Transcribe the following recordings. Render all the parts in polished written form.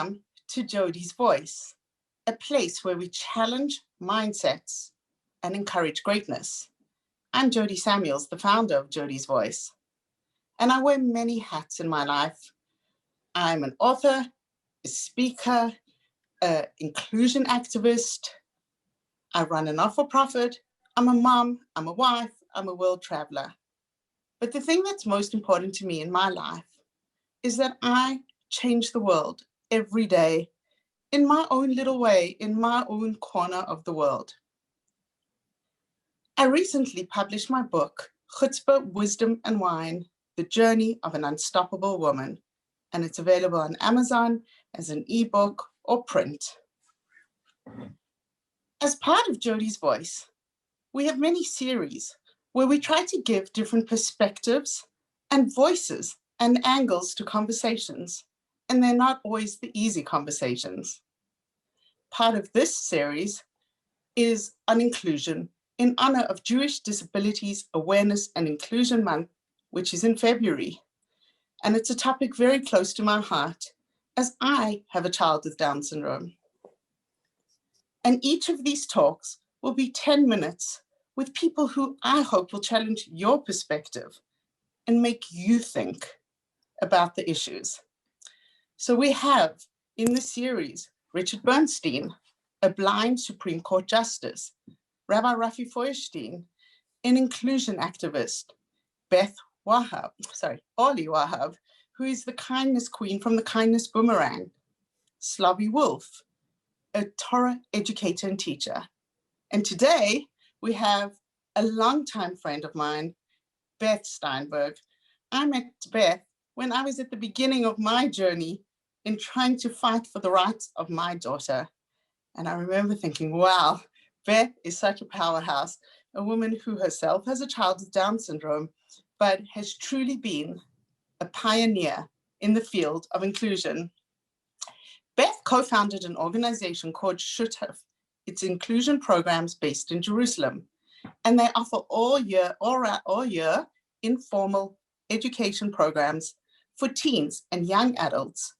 Welcome to Jodi's Voice, a place where we challenge mindsets and encourage greatness. I'm Jodi Samuels, the founder of Jodi's Voice, and I wear many hats in my life. I'm an author, a speaker, an inclusion activist. I run a not-for-profit. I'm a mom, I'm a wife, I'm a world traveler. But the thing that's most important to me in my life is that I change the world every day in my own little way, in my own corner of the world. I recently published my book, Chutzpah, Wisdom and Wine, The Journey of an Unstoppable Woman, and it's available on Amazon as an ebook or print. As part of Jodi's Voice, we have many series where we try to give different perspectives and voices and angles to conversations, and they're not always the easy conversations. Part of this series is on inclusion in honor of Jewish Disabilities Awareness and Inclusion Month, which is in February. And it's a topic very close to my heart, as I have a child with Down syndrome. And each of these talks will be 10 minutes with people who I hope will challenge your perspective and make you think about the issues. So we have in the series, Richard Bernstein, a blind Supreme Court Justice, Rabbi Rafi Feuerstein, an inclusion activist, Orly Wahab, who is the kindness queen from the Kindness Boomerang, Slavi Wolf, a Torah educator and teacher. And today we have a longtime friend of mine, Beth Steinberg. I met Beth when I was at the beginning of my journey in trying to fight for the rights of my daughter. And I remember thinking, wow, Beth is such a powerhouse, a woman who herself has a child with Down syndrome, but has truly been a pioneer in the field of inclusion. Beth co-founded an organization called Chutzpah. It's inclusion programs based in Jerusalem. And they offer all year informal education programs for teens and young adults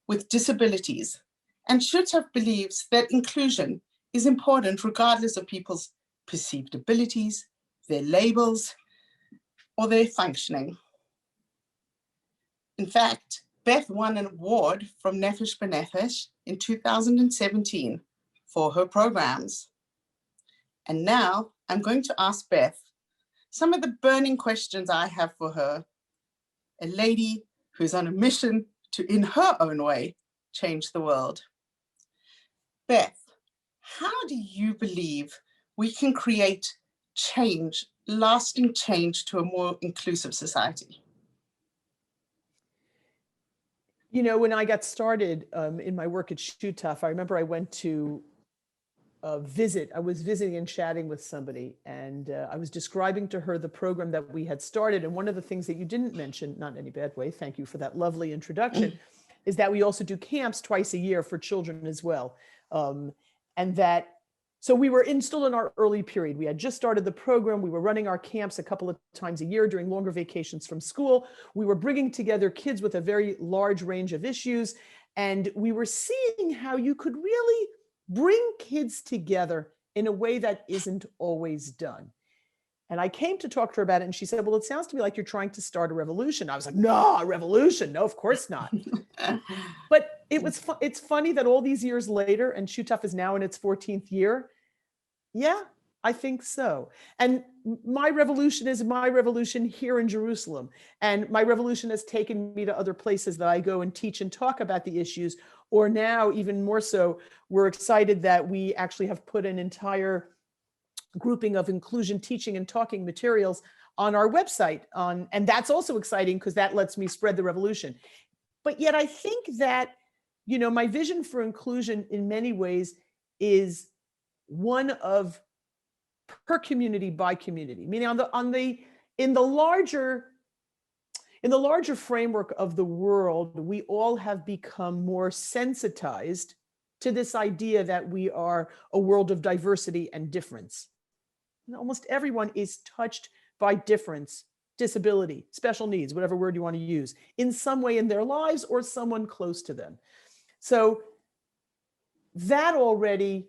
with disabilities. And Chutzpah believes that inclusion is important regardless of people's perceived abilities, their labels, or their functioning. In fact, Beth won an award from Nefesh B'Nefesh in 2017 for her programs. And now I'm going to ask Beth some of the burning questions I have for her, a lady who's on a mission to, in her own way, change the world. Beth, how do you believe we can create change, lasting change to a more inclusive society? You know, when I got started in my work at Chutzpah, I remember I went to visit. I was visiting and chatting with somebody, and I was describing to her the program that we had started. And one of the things that you didn't mention, not in any bad way, thank you for that lovely introduction, is that we also do camps twice a year for children as well. So we were still in our early period. We had just started the program. We were running our camps a couple of times a year during longer vacations from school. We were bringing together kids with a very large range of issues. And we were seeing how you could really bring kids together in a way that isn't always done. And I came to talk to her about it, and she said, well, it sounds to me like you're trying to start a revolution. I was like, no, a revolution? No, of course not. But it's funny that all these years later, and Chutzpah is now in its 14th year, yeah, I think so. And my revolution is my revolution here in Jerusalem. And my revolution has taken me to other places that I go and teach and talk about the issues. Or now, even more so, we're excited that we actually have put an entire grouping of inclusion teaching and talking materials on our website. And that's also exciting because that lets me spread the revolution. But yet I think that, you know, my vision for inclusion in many ways is one of per community by community, meaning in the larger framework of the world, we all have become more sensitized to this idea that we are a world of diversity and difference. And almost everyone is touched by difference, disability, special needs, whatever word you want to use, in some way in their lives or someone close to them. So that already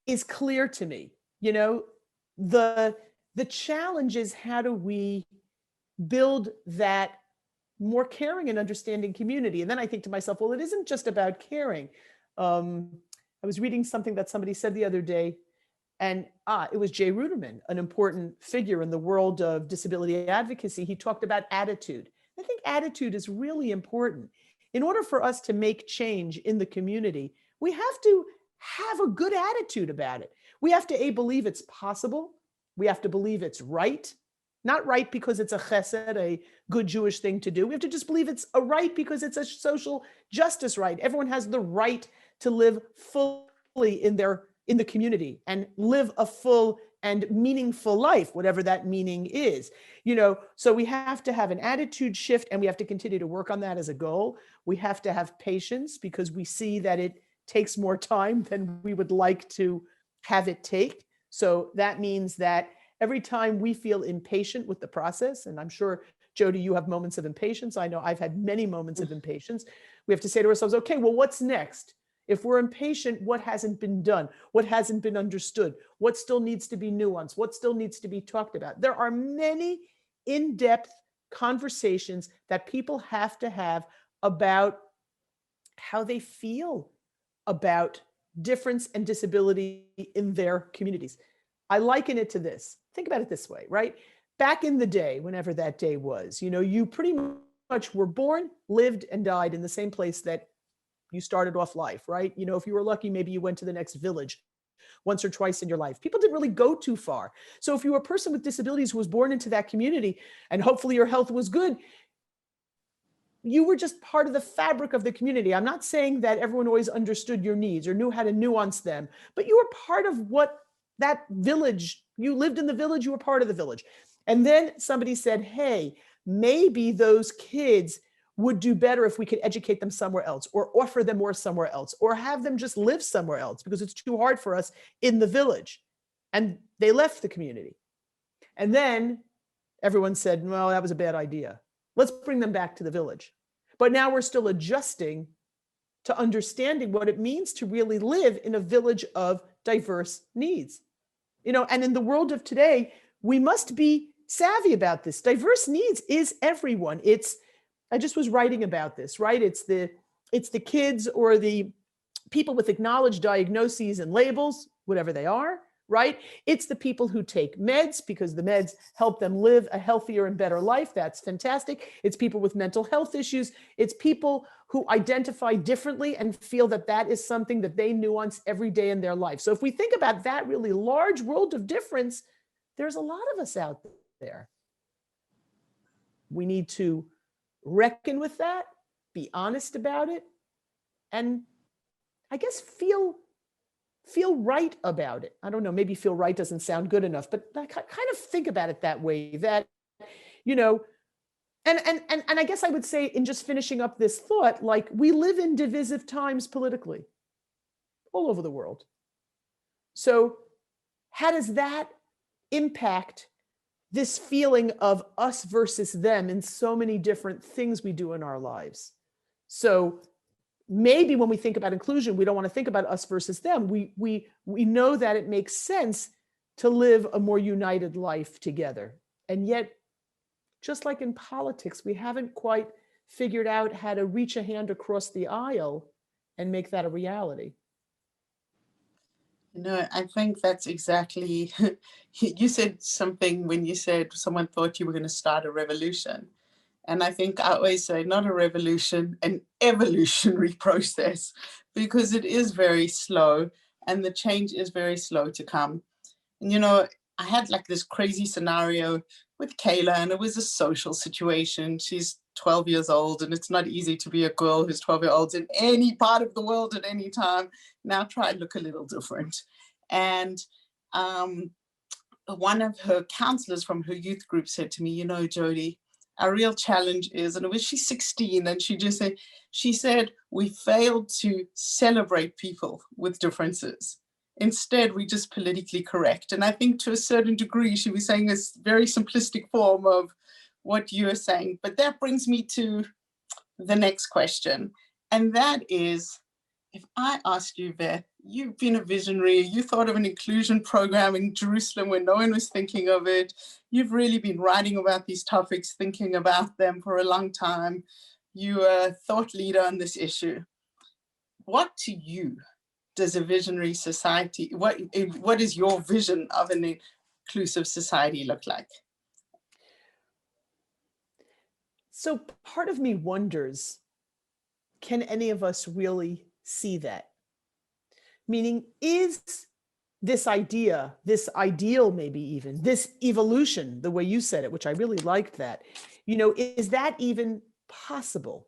is clear to me. The challenge is, how do we build that more caring and understanding community? And then I think to myself, well, it isn't just about caring. I was reading something that somebody said the other day, and it was Jay Ruderman, an important figure in the world of disability advocacy. He talked about attitude. I think attitude is really important. In order for us to make change in the community, we have to have a good attitude about it. We have to believe it's possible. We have to believe it's right. Not right because it's a chesed, a good Jewish thing to do. We have to just believe it's a right because it's a social justice right. Everyone has the right to live fully in the community and live a full and meaningful life, whatever that meaning is. So we have to have an attitude shift, and we have to continue to work on that as a goal. We have to have patience because we see that it takes more time than we would like to have it take. So that means that every time we feel impatient with the process, and I'm sure, Jodi, you have moments of impatience. I know I've had many moments of impatience. We have to say to ourselves, okay, well, what's next? If we're impatient, what hasn't been done? What hasn't been understood? What still needs to be nuanced? What still needs to be talked about? There are many in-depth conversations that people have to have about how they feel about difference and disability in their communities. I liken it to this. Think about it this way, right? Back in the day, whenever that day was, you pretty much were born, lived, and died in the same place that you started off life, right? If you were lucky, maybe you went to the next village once or twice in your life. People didn't really go too far. So if you were a person with disabilities who was born into that community, and hopefully your health was good, you were just part of the fabric of the community. I'm not saying that everyone always understood your needs or knew how to nuance them, but you were part of what that village, you lived in the village, you were part of the village. And then somebody said, hey, maybe those kids would do better if we could educate them somewhere else, or offer them more somewhere else, or have them just live somewhere else because it's too hard for us in the village. And they left the community. And then everyone said, well, that was a bad idea. Let's bring them back to the village. But now we're still adjusting to understanding what it means to really live in a village of diverse needs. And in the world of today, we must be savvy about this. Diverse needs is everyone. I just was writing about this, right? It's the kids or the people with acknowledged diagnoses and labels, whatever they are, right? It's the people who take meds because the meds help them live a healthier and better life. That's fantastic. It's people with mental health issues. It's people who identify differently and feel that that is something that they nuance every day in their life. So if we think about that really large world of difference, there's a lot of us out there. We need to reckon with that, be honest about it, and I guess feel right about it. I don't know, maybe feel right doesn't sound good enough, but I kind of think about it that way, that, and I guess I would say, in just finishing up this thought, like, we live in divisive times politically all over the world. So how does that impact this feeling of us versus them in so many different things we do in our lives? So maybe when we think about inclusion, we don't want to think about us versus them. We know that it makes sense to live a more united life together. And yet, just like in politics, we haven't quite figured out how to reach a hand across the aisle and make that a reality. I think that's exactly, you said something when you said someone thought you were going to start a revolution. And I think I always say, not a revolution, an evolutionary process, because it is very slow and the change is very slow to come. And, I had like this crazy scenario with Kayla, and it was a social situation. She's 12 years old, and it's not easy to be a girl who's 12 years old in any part of the world at any time. Now try and look a little different. And one of her counselors from her youth group said to me, Jodi, our real challenge is, and it was, she's 16, and she said, we failed to celebrate people with differences. Instead, we just politically correct. And I think to a certain degree, she was saying this very simplistic form of what you are saying. But that brings me to the next question. And that is, If I asked you, Beth, you've been a visionary, you thought of an inclusion program in Jerusalem when no one was thinking of it. You've really been writing about these topics, thinking about them for a long time. You're a thought leader on this issue. What to you does a visionary society, what is your vision of an inclusive society look like? So part of me wonders, can any of us really see that? Meaning, is this idea, this ideal, maybe even this evolution, the way you said it, which I really liked that, is that even possible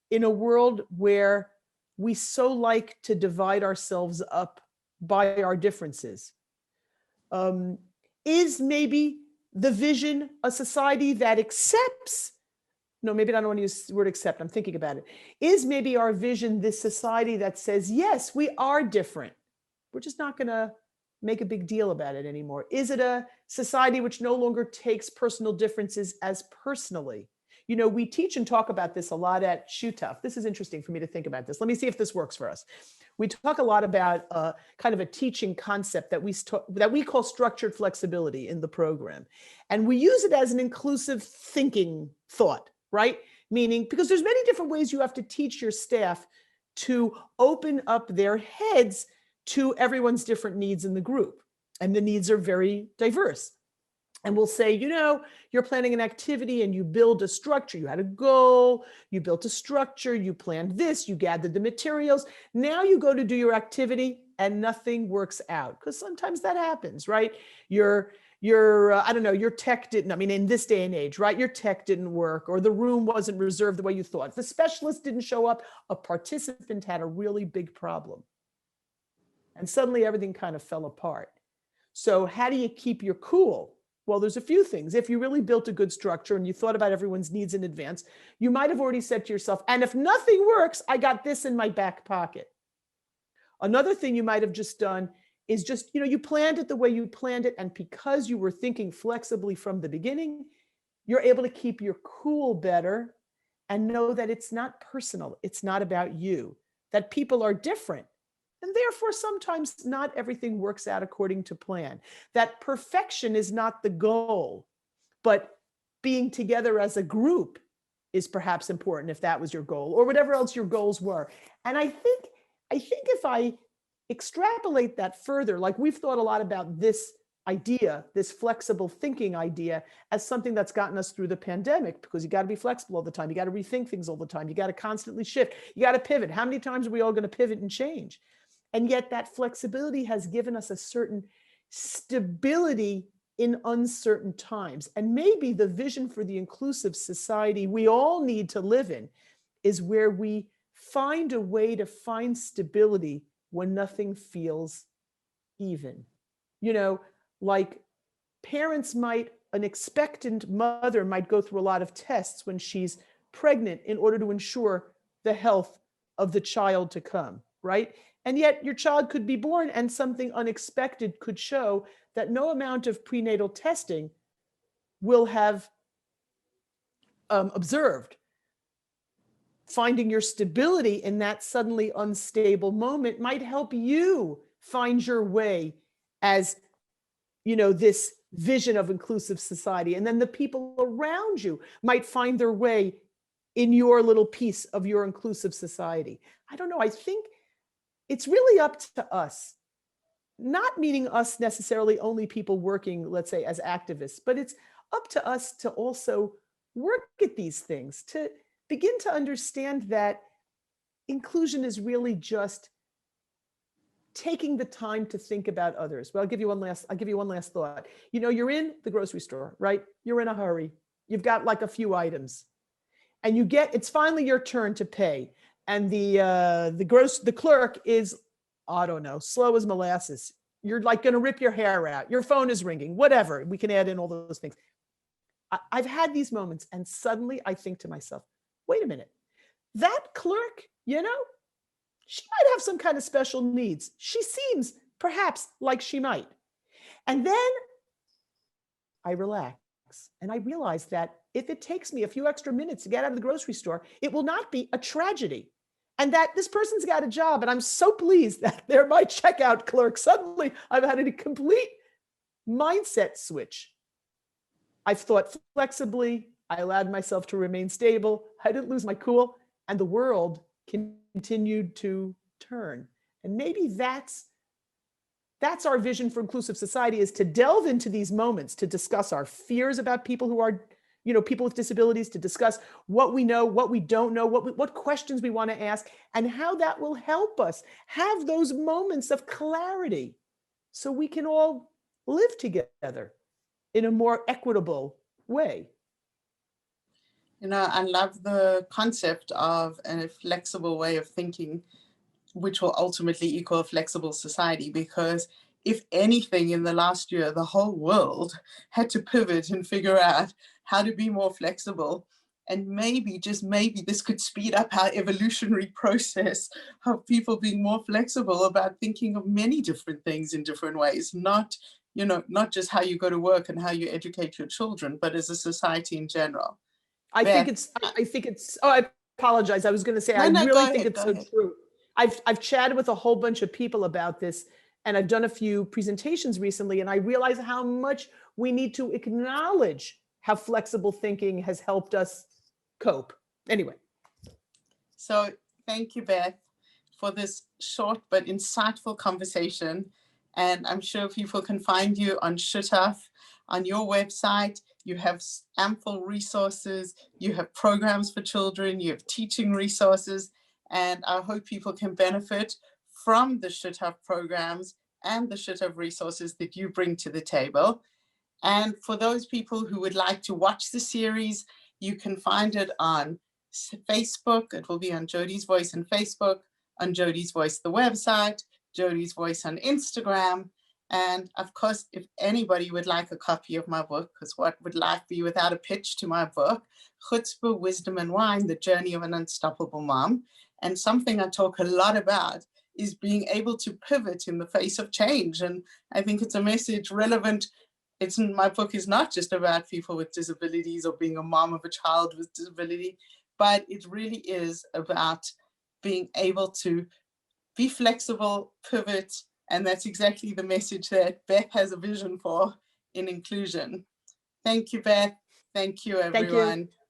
in a world where we so like to divide ourselves up by our differences? Is maybe the vision a society that accepts? No, maybe I don't want to use the word accept. I'm thinking about it. Is maybe our vision this society that says, yes, we are different. We're just not going to make a big deal about it anymore? Is it a society which no longer takes personal differences as personally? We teach and talk about this a lot at Chutzpah. This is interesting for me to think about this. Let me see if this works for us. We talk a lot about kind of a teaching concept that we call structured flexibility in the program. And we use it as an inclusive thinking thought, right? Meaning, because there's many different ways you have to teach your staff to open up their heads to everyone's different needs in the group. And the needs are very diverse. And we'll say, you're planning an activity and you build a structure. You had a goal, you built a structure, you planned this, you gathered the materials. Now you go to do your activity and nothing works out, because sometimes that happens, right? Your tech didn't, in this day and age, right? Your tech didn't work, or the room wasn't reserved the way you thought. The specialist didn't show up. A participant had a really big problem. And suddenly everything kind of fell apart. So how do you keep your cool? Well, there's a few things. If you really built a good structure and you thought about everyone's needs in advance, you might have already said to yourself, and if nothing works, I got this in my back pocket. Another thing you might have just done is just, you planned it the way you planned it. And because you were thinking flexibly from the beginning, you're able to keep your cool better and know that it's not personal. It's not about you, that people are different. And therefore, sometimes not everything works out according to plan. That perfection is not the goal, but being together as a group is perhaps important if that was your goal, or whatever else your goals were. And I think if I extrapolate that further, like we've thought a lot about this idea, this flexible thinking idea, as something that's gotten us through the pandemic, because you got to be flexible all the time. You got to rethink things all the time. You got to constantly shift. You got to pivot. How many times are we all going to pivot and change? And yet that flexibility has given us a certain stability in uncertain times. And maybe the vision for the inclusive society we all need to live in is where we find a way to find stability when nothing feels even. Like an expectant mother might go through a lot of tests when she's pregnant in order to ensure the health of the child to come, right? And yet your child could be born and something unexpected could show that no amount of prenatal testing will have observed. Finding your stability in that suddenly unstable moment might help you find your way as, this vision of inclusive society. And then the people around you might find their way in your little piece of your inclusive society. I don't know. I think it's really up to us, not meaning us necessarily only people working, let's say, as activists, but it's up to us to also work at these things, to begin to understand that inclusion is really just taking the time to think about others. Well, I'll give you one last thought. You're in the grocery store, right? You're in a hurry. You've got like a few items, and it's finally your turn to pay. And the clerk is, I don't know, slow as molasses. You're like going to rip your hair out. Your phone is ringing, whatever. We can add in all those things. I've had these moments, and suddenly I think to myself, wait a minute, that clerk, she might have some kind of special needs. She seems perhaps like she might. And then I relax and I realize that if it takes me a few extra minutes to get out of the grocery store, it will not be a tragedy. and that this person's got a job. And I'm so pleased that they're my checkout clerk. Suddenly I've had a complete mindset switch. I've thought flexibly. I allowed myself to remain stable. I didn't lose my cool, and the world continued to turn. And maybe that's our vision for inclusive society, is to delve into these moments, to discuss our fears about people who are, people with disabilities, to discuss what we know, what we don't know, what questions we want to ask, and how that will help us have those moments of clarity so we can all live together in a more equitable way. I love the concept of a flexible way of thinking, which will ultimately equal a flexible society, because if anything in the last year, the whole world had to pivot and figure out how to be more flexible. And maybe, just maybe, this could speed up our evolutionary process of people being more flexible about thinking of many different things in different ways, not just how you go to work and how you educate your children, but as a society in general. I Beth, think it's, oh, I apologize. I was going to say, I no, really go think ahead, it's go so ahead. true. I've chatted with a whole bunch of people about this, and I've done a few presentations recently, and I realize how much we need to acknowledge how flexible thinking has helped us cope. Anyway. So thank you, Beth, for this short but insightful conversation. And I'm sure people can find you on Chutzpah, on your website. You have ample resources, you have programs for children, you have teaching resources, and I hope people can benefit from the Chutzpah programs and the Chutzpah resources that you bring to the table. And for those people who would like to watch the series, you can find it on Facebook. It will be on Jodi's Voice on Facebook, on Jodi's Voice, the website, Jodi's Voice on Instagram. And of course, if anybody would like a copy of my book, because what would life be without a pitch to my book, Chutzpah, Wisdom and Wine, The Journey of an Unstoppable Mom. And something I talk a lot about is being able to pivot in the face of change. And I think it's a message relevant. My book is not just about people with disabilities or being a mom of a child with disability, but it really is about being able to be flexible, pivot, and that's exactly the message that Beth has a vision for in inclusion. Thank you, Beth. Thank you, everyone. Thank you.